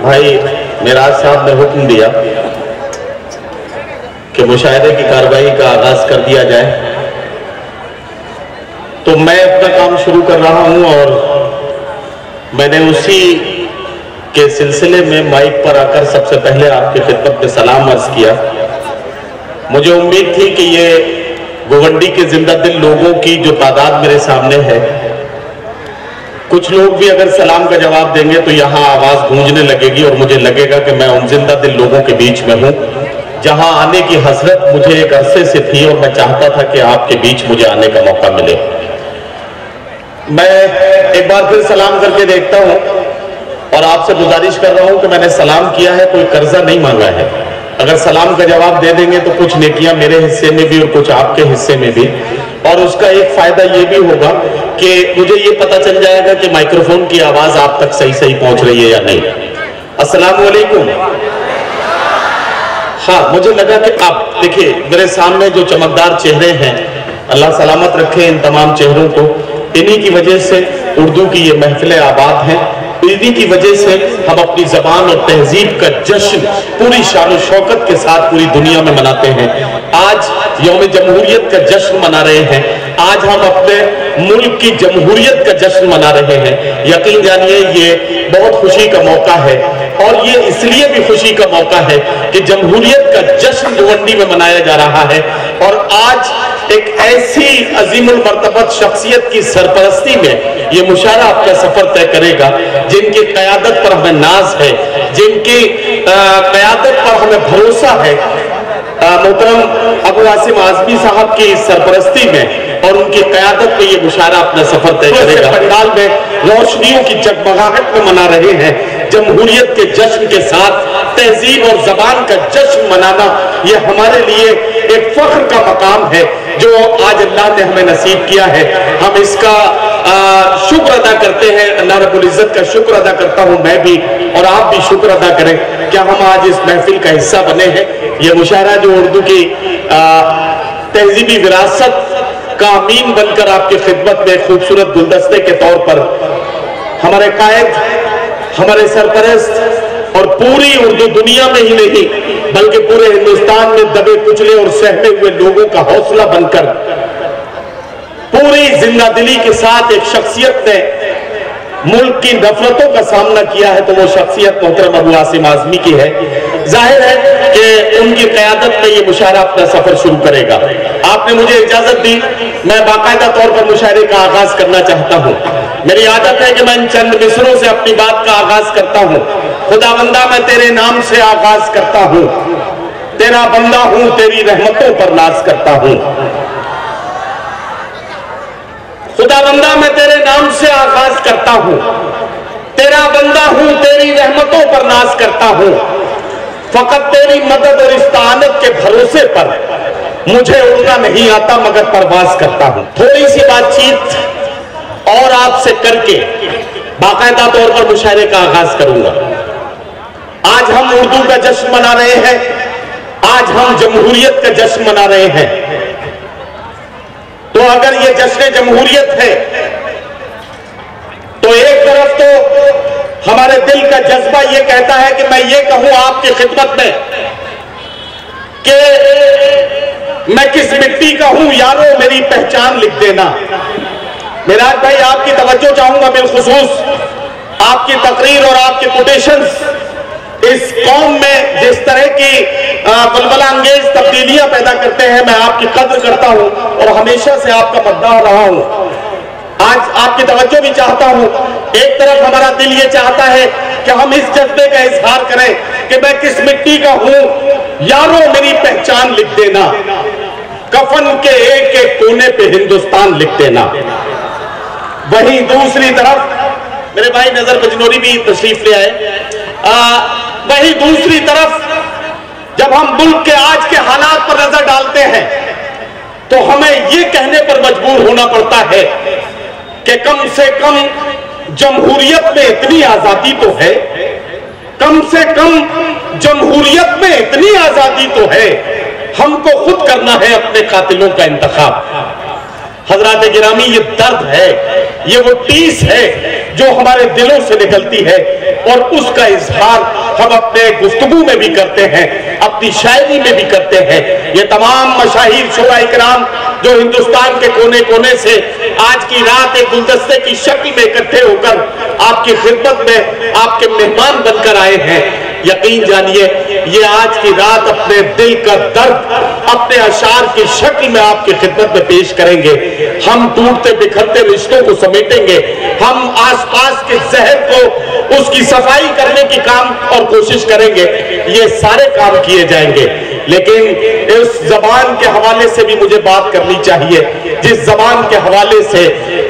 भाई मिराज साहब ने हुक्म दिया कि मुशाहिदे की कार्रवाई का आगाज कर दिया जाए, तो मैं अपना काम शुरू कर रहा हूं और मैंने उसी के सिलसिले में माइक पर आकर सबसे पहले आपकी खिदमत में सलाम अर्ज किया। मुझे उम्मीद थी कि ये गोवंडी के जिंदा दिल लोगों की जो तादाद मेरे सामने है, कुछ लोग भी अगर सलाम का जवाब देंगे तो यहाँ आवाज गूंजने लगेगी और मुझे लगेगा कि मैं उन जिंदा दिल लोगों के बीच में हूँ जहाँ आने की हसरत मुझे एक अरसे से थी और मैं चाहता था कि आपके बीच मुझे आने का मौका मिले। मैं एक बार फिर सलाम करके देखता हूँ और आपसे गुजारिश कर रहा हूँ कि मैंने सलाम किया है, कोई कर्जा नहीं मांगा है। अगर सलाम का जवाब दे देंगे तो कुछ नेकियां मेरे हिस्से में भी और कुछ आपके हिस्से में भी, और उसका एक फायदा ये भी होगा कि मुझे ये पता चल जाएगा कि माइक्रोफोन की आवाज आप तक सही सही पहुंच रही है या नहीं। अस्सलाम वालेकुम। हाँ, मुझे लगा कि आप देखिए मेरे सामने जो चमकदार चेहरे हैं, अल्लाह सलामत रखे इन तमाम चेहरों को। इन्हीं की वजह से उर्दू की ये महफिलें आबाद हैं, इन्हीं की वजह से हम अपनी जबान और तहजीब का जश्न पूरी शान शौकत के साथ पूरी दुनिया में मनाते हैं। आज यौम जमहूरियत का जश्न मना रहे हैं, आज हम अपने मुल्क की जमहूरियत का जश्न मना रहे हैं। यकीन जानिए ये बहुत खुशी का मौका है, और ये इसलिए भी खुशी का मौका है कि जमहूरियत का जश्न गोवंडी में मनाया जा रहा है। और आज एक ऐसी अजीमुल मर्तबत शख्सियत की सरपरस्ती में ये मुशायरा अपना सफर तय करेगा जिनकी क़यादत पर हमें नाज है, जिनकी क़यादत पर हमें भरोसा है। मोहतरम अबू आसिम आज़मी साहब की सरपरस्ती में और उनकी क़यादत में ये मुशायरा अपना सफर तय करेगा। पंडाल में रोशनियों की जगमगाहट में मना रहे हैं, जमहूरियत के जश्न के साथ तहजीब और जबान का जश्न मनाना ये हमारे लिए एक फख्र का मकाम है जो आज अल्लाह ने हमें नसीब किया है। हम इसका शुक्र अदा करते हैं, अल्लाह रब्बुल इज्जत का शुक्र अदा करता हूं मैं भी, और आप भी शुक्र अदा करें क्या हम आज इस महफिल का हिस्सा बने हैं। ये मुशायरा जो उर्दू की तहजीबी विरासत का अमीन बनकर आपकी खिदमत में खूबसूरत गुलदस्ते के तौर पर हमारे कायद, हमारे सरपरस्त और पूरी उर्दू दुनिया में ही नहीं बल्कि पूरे हिंदुस्तान में दबे कुचले और सहमे हुए लोगों का हौसला बनकर पूरी जिंदा दिली के साथ एक शख्सियत ने मुल्क की नफरतों का सामना किया है, तो वो शख्सियत मोहतरम अबू आसिम आज़मी की है। जाहिर है कि उनकी क़यादत में ये मुशायरा अपना सफर शुरू करेगा। आपने मुझे इजाजत दी, मैं बाकायदा तौर पर मुशायरे का आगाज करना चाहता हूँ। मेरी आदत है कि मैं इन चंद मिसरों से अपनी बात का आगाज करता हूँ। खुदावंदा मैं तेरे नाम से आगाज करता हूँ, तेरा बंदा हूँ, तेरी रहमतों पर नाज करता हूँ। खुदावंदा मैं तेरे नाम से आगाज करता हूँ, तेरा बंदा हूँ, तेरी रहमतों पर नाज करता हूँ। फकत तेरी मदद और इस्तानत के भरोसे पर मुझे उड़ना नहीं आता मगर परवाज करता हूँ। थोड़ी सी बातचीत और आपसे करके बाकायदा तौर पर मुशायरे का आगाज करूंगा। आज हम उर्दू का जश्न मना रहे हैं, आज हम जमहूरियत का जश्न मना रहे हैं। तो अगर ये जश्न जमहूरियत है तो एक तरफ तो हमारे दिल का जज्बा ये कहता है कि मैं ये कहूं आपकी खिदमत में कि मैं किस मिट्टी का हूं यारो मेरी पहचान लिख देना। मिराज भाई आपकी तवज्जो चाहूंगा बिलखुसूस, आपकी तकरीर और आपके कोटेशंस इस कौम में जिस तरह की बलबला अंगेज तब्दीलियां पैदा करते हैं, मैं आपकी कद्र करता हूं और हमेशा से आपका मद्दाह रहा हूं। आज आपकी तवज्जो भी चाहता हूं। एक तरफ हमारा दिल ये चाहता है कि हम इस जज्बे का इजहार करें कि मैं किस मिट्टी का हूं यारो मेरी पहचान लिख देना, कफन के एक एक कोने पे हिंदुस्तान लिख देना। वहीं दूसरी तरफ मेरे भाई नजर बजनोरी भी तशरीफ ले आए, वहीं दूसरी तरफ जब हम मुल्क के आज के हालात पर नजर डालते हैं तो हमें यह कहने पर मजबूर होना पड़ता है कि कम से कम जमहूरियत में इतनी आजादी तो है, कम से कम जमहूरियत में इतनी आजादी तो है, हमको खुद करना है अपने कातिलों का इंतखाब। हजरात गिरामी, ये दर्द है, ये वो टीस है जो हमारे दिलों से निकलती है और उसका इजहार हम अपने गुफ्तगू में भी करते हैं, अपनी शायरी में भी करते हैं। ये तमाम मशाहिर शोरा इकराम जो हिंदुस्तान के कोने कोने से आज की रात एक गुलदस्ते की शक्ल में इकट्ठे होकर आपकी खिदमत में आपके मेहमान बनकर आए हैं, यकीन जानिए ये आज की रात अपने दिल का दर्द अपने अशार की शक्ल में आपकी खिदमत में पेश करेंगे। हम टूटते बिखरते रिश्तों को समेटेंगे, हम आसपास के जहर को उसकी सफाई करने की काम और कोशिश करेंगे, ये सारे काम किए जाएंगे। लेकिन इस जबान के हवाले से भी मुझे बात करनी चाहिए, जिस जबान के हवाले से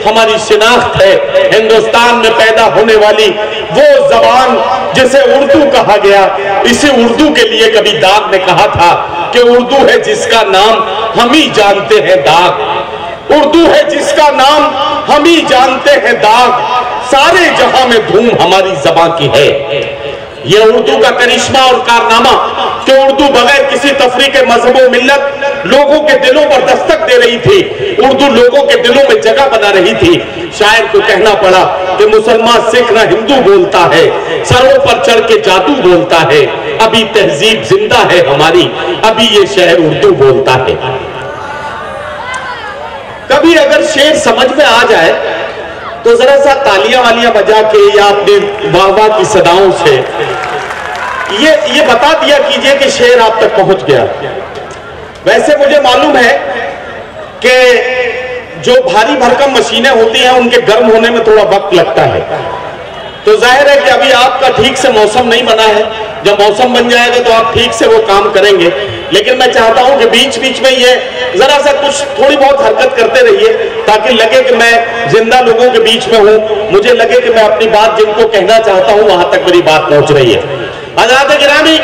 हमारी शिनाख्त है, हिंदुस्तान में पैदा होने वाली वो जबान जिसे उर्दू कहा गया। इसी उर्दू के लिए कभी दाग ने कहा था कि उर्दू है जिसका नाम हम ही जानते हैं दाग, उर्दू है जिसका नाम हम ही जानते हैं दाग, सारे जहां में धूम हमारी जबां की है। ये उर्दू का करिश्मा और कारनामा कि उर्दू बगैर किसी तफरीक के मजहब व मिल्लत लोगों के दिलों पर दस्तक दे रही थी, उर्दू लोगों के दिलों में जगह बना रही थी। शायर को कहना पड़ा कि मुसलमान सिख ना हिंदू बोलता है, सरों पर चढ़ के जादू बोलता है, अभी तहजीब जिंदा है हमारी, अभी ये शहर उर्दू बोलता है। कभी अगर शेर समझ में आ जाए तो जरा सा तालियां वालियां बजा के या अपने वाह वाह की सदाओं से ये बता दिया कीजिए कि शेर आप तक पहुंच गया। वैसे मुझे मालूम है कि जो भारी भरकम मशीनें होती हैं उनके गर्म होने में थोड़ा वक्त लगता है, तो जाहिर है कि अभी आपका ठीक से मौसम नहीं बना है, जब मौसम बन जाएगा तो आप ठीक से वो काम करेंगे। लेकिन मैं चाहता हूं कि बीच बीच में ये जरा सा कुछ थोड़ी बहुत हरकत करते रहिए ताकि लगे कि मैं जिंदा लोगों के बीच में हूं, मुझे लगे कि मैं अपनी बात जिनको कहना चाहता हूं वहां तक मेरी बात पहुंच रही है। हज़रात गिरामी,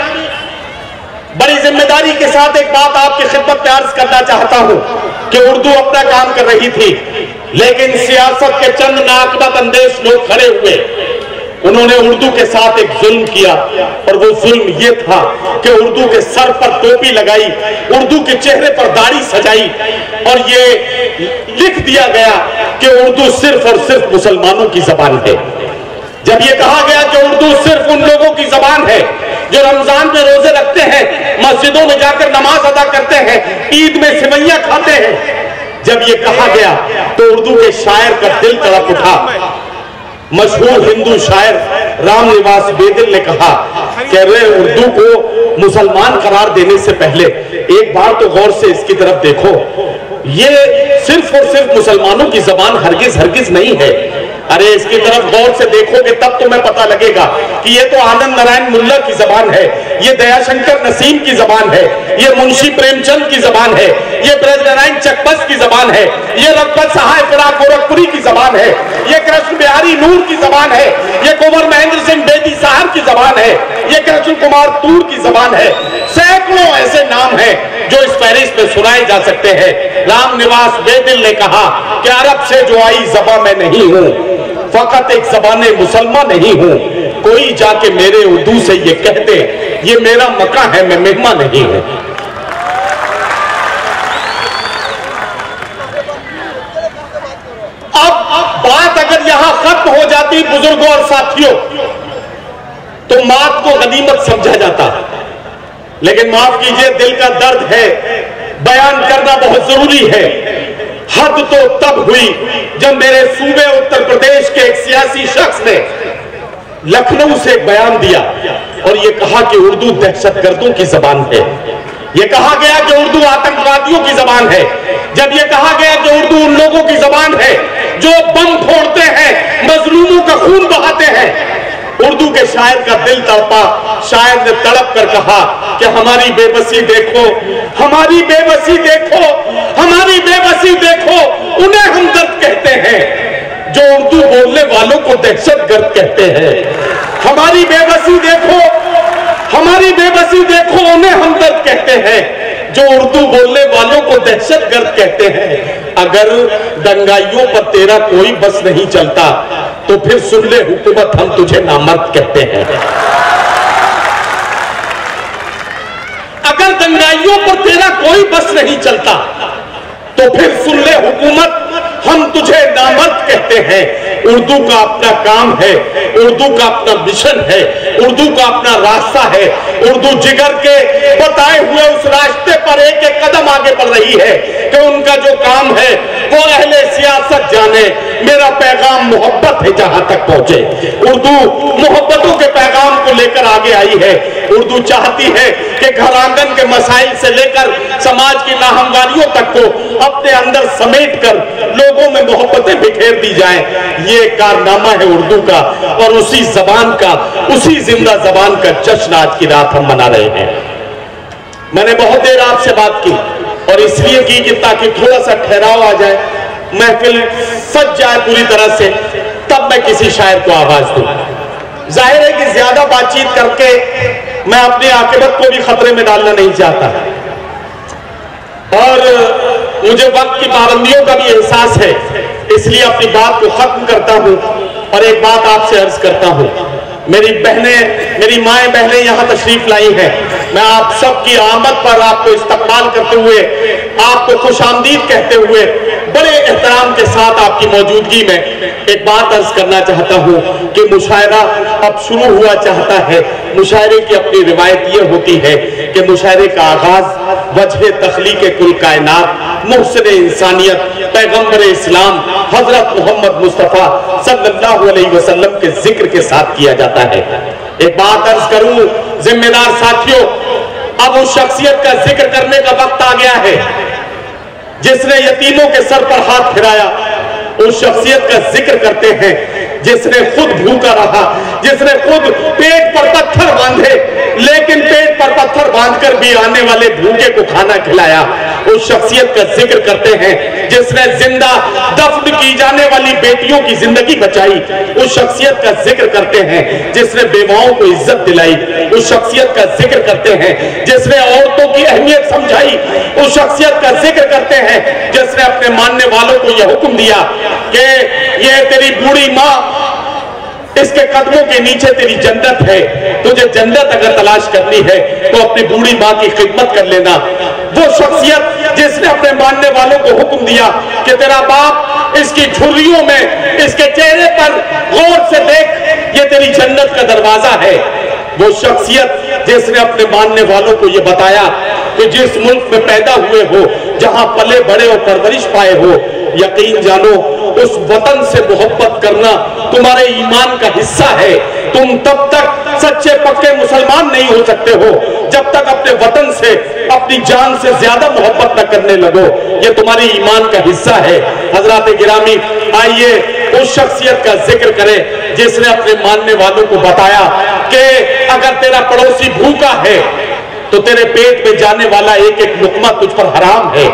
बड़ी जिम्मेदारी के साथ एक बात आपकी खिदमत में अर्ज करना चाहता हूं कि उर्दू अपना काम कर रही थी, लेकिन सियासत के चंद नाकबत अंदेश लोग खड़े हुए, उन्होंने उर्दू के साथ एक जुल्म किया और वो जुल्म ये था कि उर्दू के सर पर टोपी लगाई, उर्दू के चेहरे पर दाढ़ी सजाई और ये लिख दिया गया कि उर्दू सिर्फ और सिर्फ मुसलमानों की जबान है। जब ये कहा गया कि उर्दू सिर्फ उन लोगों की जबान है जो रमजान में रोजे रखते हैं, मस्जिदों में जाकर नमाज अदा करते हैं, ईद में सिवैयां खाते हैं, जब ये कहा गया तो उर्दू के शायर का दिल तड़प उठा। मशहूर हिंदू शायर राम निवास बेदिल ने कहा कि अरे उर्दू को मुसलमान करार देने से पहले एक बार तो गौर से इसकी तरफ देखो, ये सिर्फ और सिर्फ मुसलमानों की जबान हरगिज हरगिज नहीं है। अरे इसकी तरफ गौर से देखोगे तब तुम्हें पता लगेगा कि ये तो आनंद नारायण मुल्ला की जबान है, ये दयाशंकर नसीम की जबान है, ये मुंशी प्रेमचंद की जबान है, ये ब्रजनारायण चकबस की जबान है, ये रघुपत सहाय फिराक गोरखपुरी की जबान है, ये कृष्ण बिहारी नूर की जबान है, ये कुंवर महेंद्र सिंह बेदी साहब की जबान है, ये कृष्ण कुमार तूर की जबान है। सैकड़ों ऐसे नाम हैं जो इस फहरिस्त में सुनाए जा सकते हैं। राम निवास बेदिल ने कहा कि अरब से जो आई ज़बां मैं नहीं हूं, फकत एक ज़बाने मुसलमान नहीं हूं, कोई जाके मेरे उर्दू से ये कहते ये मेरा मका है, मैं मेहमान नहीं हूं। अब बात अगर यहां खत्म हो जाती बुजुर्गों और साथियों तो मौत को गनीमत समझा जाता, लेकिन माफ कीजिए दिल का दर्द है, बयान करना बहुत जरूरी है। हद तो तब हुई जब मेरे सूबे उत्तर प्रदेश के एक सियासी शख्स ने लखनऊ से एक बयान दिया और यह कहा कि उर्दू दहशतगर्दों की जबान है। यह कहा गया कि उर्दू आतंकवादियों की जबान है। जब यह कहा गया कि उर्दू उन लोगों की जबान है जो बम फोड़ते हैं, मजलूमों का खून बहाते हैं, उर्दू के शायर का दिल तड़पा। शायर ने तड़प कर कहा कि हमारी बेबसी देखो, हमारी बेबसी देखो, हमारी बेबसी देखो, उन्हें हमदर्द कहते हैं जो बोलने वालों को दहशतगर्द कहते हैं। हमारी बेबसी देखो, हमारी बेबसी देखो, उन्हें हमदर्द कहते हैं जो उर्दू बोलने वालों को दहशतगर्द कहते हैं। अगर दंगाइयों पर तेरा कोई बस नहीं चलता तो फिर सुन ले हुकूमत, हम तुझे नामर्द कहते हैं। अगर दंगाइयों पर तेरा कोई बस नहीं चलता तो फिर सुन ले हुकूमत, हम तुझे नामर्द कहते हैं। उर्दू का अपना काम है, उर्दू का अपना मिशन है, उर्दू का अपना रास्ता है। उर्दू जिगर के बताए हुए उस रास्ते पर एक एक कदम आगे बढ़ रही है कि उनका जो काम है वो अहले सियासत जाने, मेरा पैगाम मोहब्बत है जहां तक पहुंचे। उर्दू मोहब्बतों के पैगाम को लेकर आगे आई है। उर्दू चाहती है कि घर आंगन के मसाइल से लेकर समाज की नाहमवारियों तक को अपने अंदर समेट कर लोगों में मोहब्बतें बिखेर दी जाएं। ये कारनामा है उर्दू का, और उसी जबान का, उसी जिंदा जबान का जश्न आज की रात हम मना रहे हैं। मैंने बहुत देर आपसे बात की और इसलिए की कि ताकि थोड़ा सा ठहराव आ जाए, महफिल सज जाए पूरी तरह से, तब मैं किसी शायर को आवाज दूं। जाहिर है कि ज्यादा बातचीत करके मैं अपनी आकिबत को भी खतरे में डालना नहीं चाहता, और मुझे वक्त की पाबंदियों का भी एहसास है, इसलिए अपनी बात को खत्म करता हूं और एक बात आपसे अर्ज करता हूं। मेरी बहनें, मेरी माएँ बहनें यहां तशरीफ लाई हैं। मैं आप सबकी आमद पर आपको इस्तकबाल करते हुए, आपको खुशामदीद कहते हुए, बड़े एहतराम के साथ आपकी मौजूदगी में एक बात अर्ज करना चाहता हूं कि मुशायरा अब शुरू हुआ चाहता है। मुशायरे की अपनी रिवायत ये होती है कि मुशायरे का आगाज वजह तख्लीक कुल कायनात, मुहसिन इंसानियत, पैगंबर इस्लाम हजरत मोहम्मद मुस्तफा सल्लल्लाहु अलैहि वसल्लम के जिक्र के साथ किया जाता है। एक बात अर्ज करूं जिम्मेदार साथियों, अब उस शख्सियत का जिक्र करने का वक्त आ गया है जिसने यतीमों के सर पर हाथ फिराया। उस शख्सियत का जिक्र करते हैं जिसने खुद भूखा रहा, जिसने खुद पेट पर पत्थर बांधे, लेकिन पेट पर पत्थर बांधकर भी आने वाले भूखे को खाना खिलाया। उस शख्सियत का जिक्र करते हैं जिसने जिंदा दफन की जाने वाली बेटियों की जिंदगी बचाई। उस शख्सियत का जिक्र करते हैं जिसने बेवाओं को इज्जत दिलाई। उस शख्सियत का जिक्र करते हैं जिसने औरतों की अहमियत समझाई। उस शख्सियत का जिक्र करते हैं जिसने अपने मानने वालों को यह हुक्म दिया कि ये तेरी बूढ़ी माँ, इसके कदमों के नीचे तेरी जन्नत है, तुझे जन्नत अगर तलाश करनी है तो अपनी बूढ़ी माँ की खिदमत कर लेना। वो शख्सियत जिसने अपने मानने वालों को हुक्म दिया कि तेरा बाप, इसकी झुर्रियों में, इसके चेहरे पर गौर से देख, ये तेरी जन्नत का दरवाजा है। वो शख्सियत जिसने अपने मानने वालों को ये बताया कि जिस मुल्क में पैदा हुए हो, जहां पले बड़े और परवरिश पाए हो, यकीन जानो उस वतन से मोहब्बत करना तुम्हारे ईमान का हिस्सा है। तुम तब तक सच्चे पक्के मुसलमान नहीं हो सकते हो जब तक अपने वतन से, अपनी जान से ज्यादा मोहब्बत न करने लगो। ये तुम्हारे ईमान का हिस्सा है। हजरात गिरामी, आइए उस शख्सियत का जिक्र करें जिसने अपने मानने वालों को बताया कि अगर तेरा पड़ोसी भूखा है तो तेरे पेट में जाने वाला एक एक लुकमा तुझ पर हराम है।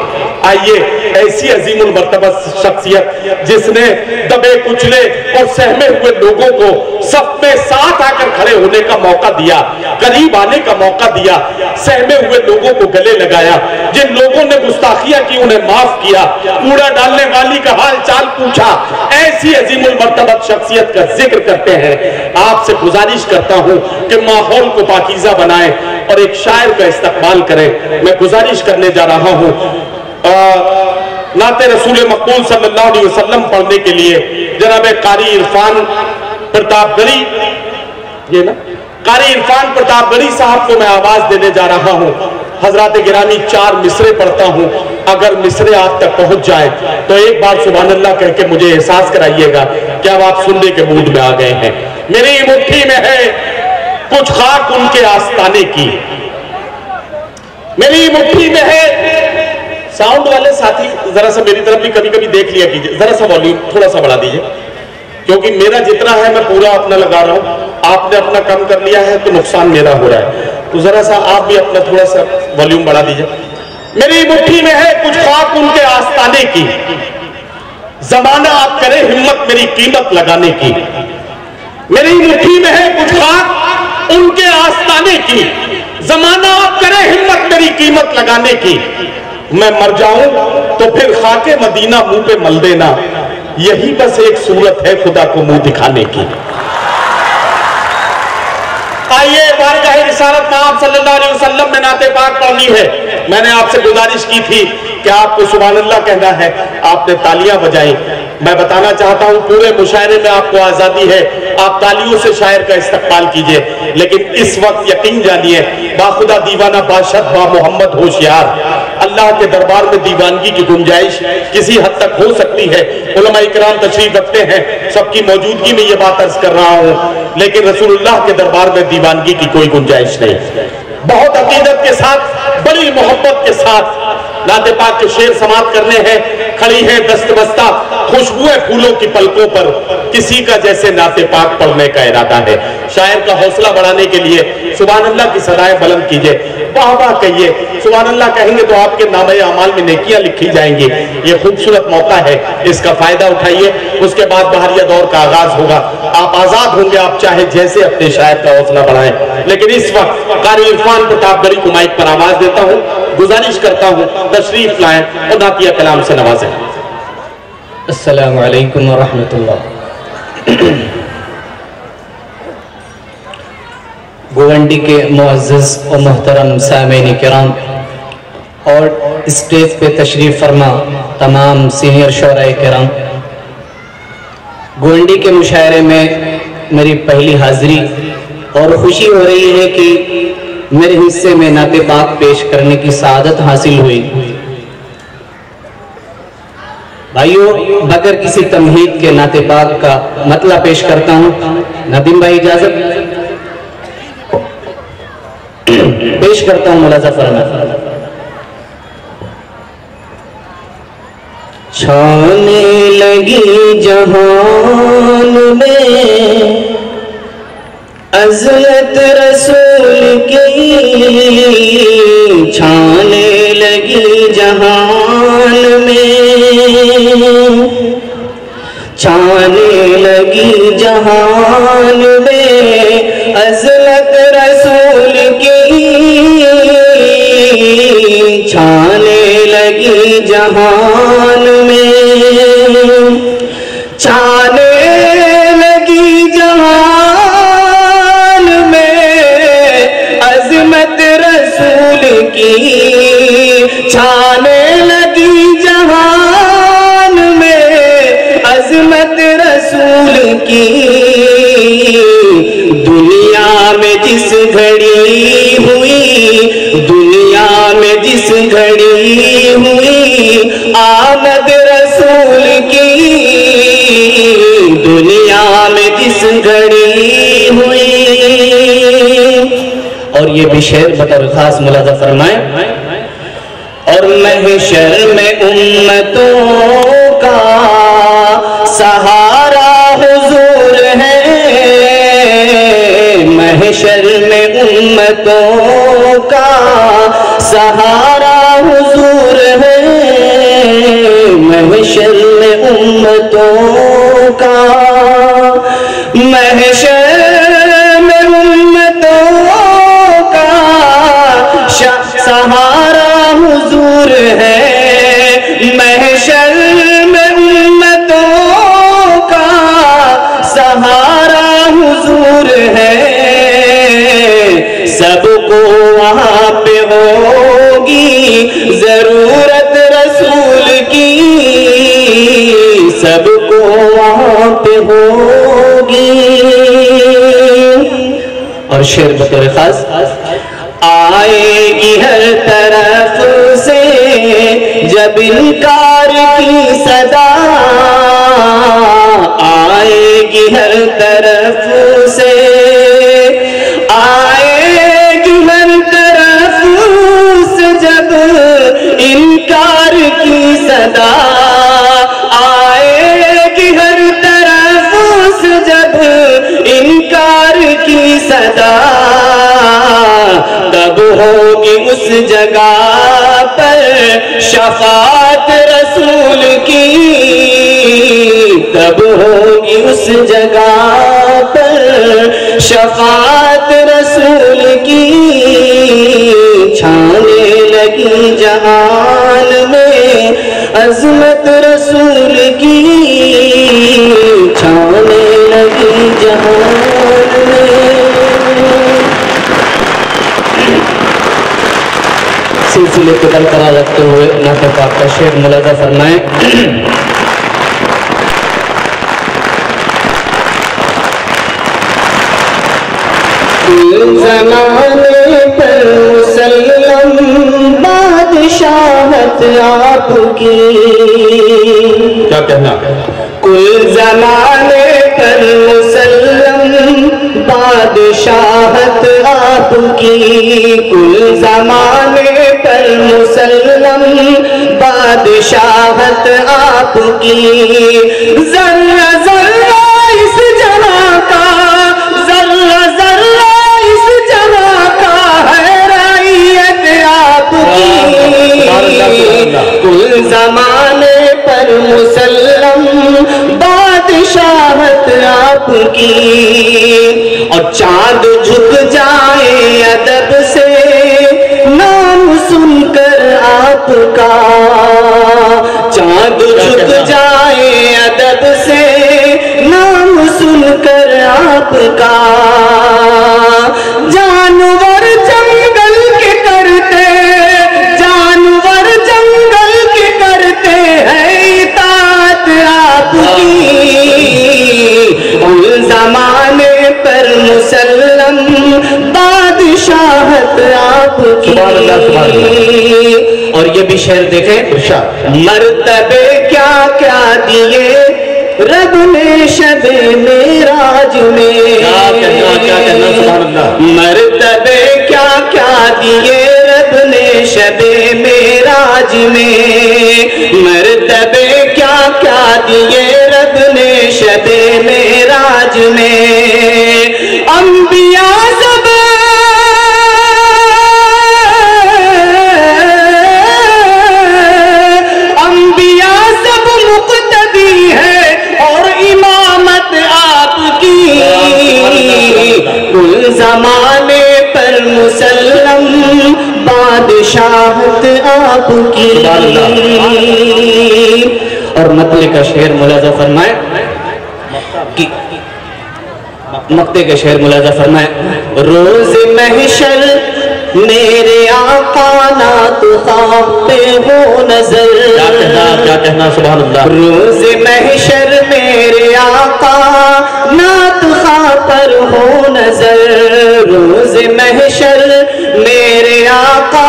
आइए ऐसी अजीमुल मर्तबा शख्सियत जिसने दबे कुचले और सहमे हुए लोगों को सब में साथ आकर खड़े होने का मौका दिया, करीब आने का मौका दिया, सहमे हुए लोगों को गले लगाया, जिन लोगों ने गुस्ताखियां की उन्हें माफ किया, कूड़ा डालने वाली का हाल चाल पूछा, ऐसी अजीमुल मर्तबा शख्सियत का जिक्र करते हैं। आपसे गुजारिश करता हूं कि माहौल को पाकीज़ा बनाएं और एक शायर का इस्तकबाल करें। मैं गुजारिश करने जा रहा हूं नाते रसूल मकबूल सल्लल्लाहु अलैहि वसल्लम पढ़ने के लिए जनाब कारी इरफान प्रतापगढ़ी, ये ना कारी इरफान प्रतापगढ़ी साहब को मैं आवाज देने जा रहा हूं। हजरात गिरामी, 4 मिसरे पढ़ता हूं, अगर मिसरे आप तक पहुंच जाए तो एक बार सुभान अल्लाह कह के मुझे एहसास कराइएगा कि अब आप सुनने के मूड में आ गए हैं। मेरी मुट्ठी में है कुछ खाक उनके आस्ताने की, मेरी मुट्ठी में है। साउंड वाले साथी जरा सा मेरी तरफ भी कभी कभी देख लिया कीजिए, जरा सा वॉल्यूम थोड़ा सा बढ़ा दीजिए, क्योंकि मेरा जितना है मैं पूरा अपना लगा रहा हूं, आपने अपना कम कर लिया है तो नुकसान मेरा हो रहा है। तो जरा सा आप भी अपना थोड़ा सा वॉल्यूम बढ़ा दीजिए। मेरी मुट्ठी में है कुछ खाक उनके आस्ताने की, زمانہ آپ کرے ہمت میری قیمت لگانے کی، میری مٹھی میں ہے کچھ خاک ان کے آستانے کی، زمانہ آپ کرے ہمت میری قیمت لگانے کی، میں مر جاؤں تو پھر خاک مدینہ منہ پہ مل دینا، یہی بس ایک صورت ہے خدا کو منہ دکھانے کی۔ آئیے بارگاہ رسالت میں آپ صلی اللہ علیہ وسلم میں نعت پاک پڑھنی ہے۔ میں نے آپ سے گزارش کی تھی کہ آپ کو سبحان اللہ کہنا ہے، آپ نے تالیاں بجائیں۔ میں بتانا چاہتا ہوں پورے مشاعرے میں آپ کو آزادی ہے، آپ تالیوں سے شاعر کا استقبال کیجئے، لیکن اس وقت یقین جانیے باخدا دیوانہ باشد با محمد ہوشیار، اللہ کے دربار میں دیوانگی کی گنجائش کسی حد تک ہو سکتی ہے۔ علماء اکرام تشریف رکھتے ہیں، سب کی موجودگی میں یہ بات عرض کر رہا ہوں، لیکن رسول اللہ کے دربار میں دیوانگی کی کوئی گنجائش نہیں۔ بہت عقیدت کے ساتھ، بڑی محبت کے ساتھ نعت پاک کے شعر سماعت کرنے ہیں۔ کھڑی ہے دست بستہ خوشبوئے پھولوں کی پلکوں پر، کسی کا جیسے نعت پاک پڑھنے کا ارادہ ہے۔ شاعر کا حوصلہ بڑھانے کے لیے سبحان اللہ کی صدائیں بلند کیجئے، واہ واہ کہیے۔ سبحان اللہ کہیں گے تو آپ کے نامہ اعمال میں نیکیاں لکھی جائیں گی۔ یہ خوبصورت موقع ہے، اس کا فائدہ اٹھائیے۔ اس کے بعد بہاریہ دور کا آغاز ہوگا، آپ آزاد ہوں گے، آپ چاہے جیسے اپنے شاعر کا حوصلہ بڑھائیں۔ لیکن اس وقت قاری عرفان پرتاپ گڑھی کو مائک پر آواز دیتا ہوں، گزارش کرتا ہوں تشریف لائیں اور نعتیہ کلام سے نوازیں۔ السلام علیکم ورحمۃ اللہ۔ گوونڈی کے معزز و محترم سامعین کرام اور اسٹیج پہ تشریف فرما تمام سینئر شعراء کرام، گوونڈی کے مشاعرے میں میری پہلی حاضری اور خوشی ہو رہی ہے کہ میرے حصے میں نعت پاک پیش کرنے کی سعادت حاصل ہوئی۔ بھائیو، بغیر کسی تمہید کے نعت پاک کا مطلع پیش کرتا ہوں۔ ندیم بھائی اجازت پیش کرتا ہوں، ملاحظہ فرمائیں۔ چھانے لگی جہان میں عظمت رسول کی، چھانے لگی جہان میں، چھانے لگی جہان میں عظمت رسول کی، چھانے لگی جہان میں، چھانے لگی جہان میں عظمت رسول کی، چھانے لگی جہان میں عظمت رسول کی، دنیا میں جس گھڑی ہوئی، دنیا میں جس گھڑی ہوئی آمد رسول کی، دنیا میں جس گھڑی ہوئی۔ اور یہ بھی شعر بطور خاص ملاحظہ فرمائیں۔ اور محشر میں امتوں کا سہارا حضور ہے، محشر میں امتوں کا سہارا حضور ہے، محشر میں امتوں کا، محشر میں امتوں کا سہارا حضور ہے، محشر میں امتوں کا سہارا حضور ہے، سب کو وہاں پہ ہوگی ضرورت رسول کی، سب کو وہاں پہ ہوگی۔ اور شعر بطور خاص، آئے گی ہر طرف سے جب انکار کی صدا، آئے گی ہر طرف سے، آئے گی ہر طرف سے جب انکار کی صدا، آئے گی ہر طرف سے جب انکار کی صدا، تب ہوگی اس جگہ پر شفاعت رسول کی، کب ہوگی اس جگہ پر شفاعت رسول کی، چھانے لگی جہان میں عظمت رسول کی، چھانے لگی جہان میں۔ سلسلے کو برقرار رکھتے ہوئے نعت پاک کا شعر ملاحظہ فرمائیں۔ زمانے پر مسلم بادشاہت آپ کی، کیا کہنا؟ کل زمانے پر مسلم بادشاہت آپ کی، کل زمانے پر مسلم بادشاہت آپ کی، ذرہ ذرہ اس جہاں کا، ذرہ ذرہ اس جہاں کا ہے رعیت آپ کی، کل زمانے پر مسلم بادشاہت آپ کی، اور چاند جھک جائے ادب سے نام سن کر آپ کا، چاند جھک جائے ادب سے نام سن کر آپ کا، جانور جنگل کے کرتے، جانور جنگل کے کرتے ہیں اطاعت آپ کی، ان زمانے پر مسلم بادشاہت آپ کی۔ اور یہ بھی شعر دیکھیں، مرتبے کیا کیا دیے رب نے شب معراج میں، مرتبے کیا کیا دیے رب نے شب معراج میں، مرتبے کیا کیا دیے رب نے شب معراج میں، انبیاء سب مقتدی ہے اور امامت آپ کی، کل زمانے پر مسلم بادشاہت آپ کی۔ اور مطلع کا شعر ملاحظہ فرمائے، مقطع کا شعر ملاحظہ فرمائے، روز محشر میرے آقا نعت خواب پہ ہو نظر، کیا کہنا سبحان اللہ، روز محشر میرے آقا نعت خواب پر ہو نظر، روز محشر میرے آقا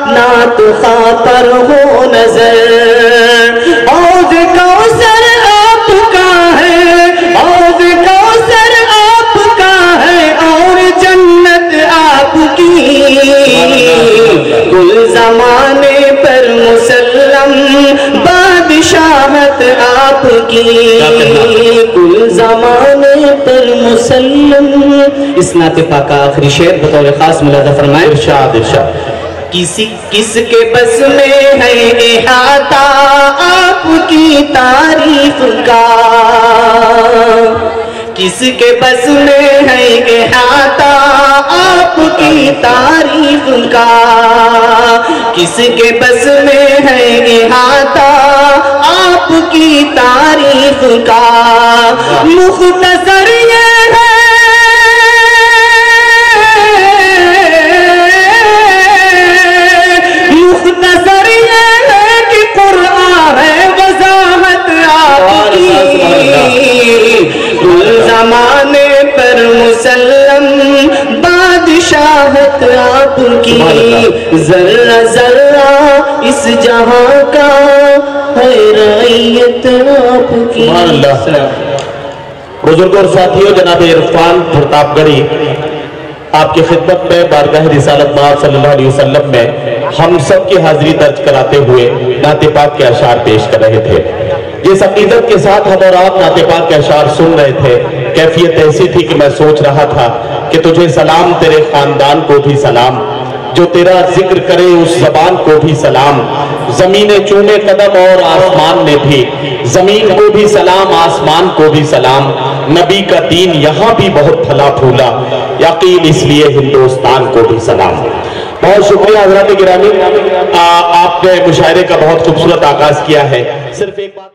نعت خواب پر ہو نظر، حوض کوثر آپ کا ہے، حوض کوثر آپ کا ہے اور جنت آپ کی، کل زمانے پر مسلم بادشاہت آپ کی، کل زمانے پر مسلم۔ اس نعت پاک کا آخری شعر بطور خاص ملاحظہ فرمائے، ارشاد ارشاد، کس کے بس میں ہے احاطہ آپ کی تعریف کا، کس کے بس میں ہے احاطہ آپ کی تعریف کا، کس کے بس میں ہے احاطہ آپ کی تعریف کا، مختصر یہ ہے مختصر یہ ہے کہ قرآن ہے وضاحت آپ کی، کل زمانے پر مسلم بادشاہت آپ کی، ذرہ ذرہ اس جہاں کا ہے رعیت آپ کی۔ بزرگوں اور ساتھیوں، جناب عرفان پرتاپ گڑھی آپ کی خدمت میں بارگاہ رسالت مآب صلی اللہ علیہ وسلم میں ہم سب کی حاضری درج کراتے ہوئے نعت پاک کے اشعار پیش کر رہے تھے۔ جس عقیدت کے ساتھ ہم اور آپ نعت پاک کے اشعار سن رہے تھے، کیفیت ایسی تھی کہ میں سوچ رہا تھا کہ تجھے سلام، تیرے خاندان کو بھی سلام، جو تیرا ذکر کرے اس زبان کو بھی سلام، زمین چومے قدم اور آسمان نے بھی، زمین کو بھی سلام آسمان کو بھی سلام، نبی کا دین یہاں بھی بہت پھلا پھولا، یقین اس لیے ہندوستان کو بھی سلام۔ بہت شکریہ حضرات گرامی، آپ نے مشاعرے کا بہت خوبصورت آغاز کیا ہے۔ صرف ایک بات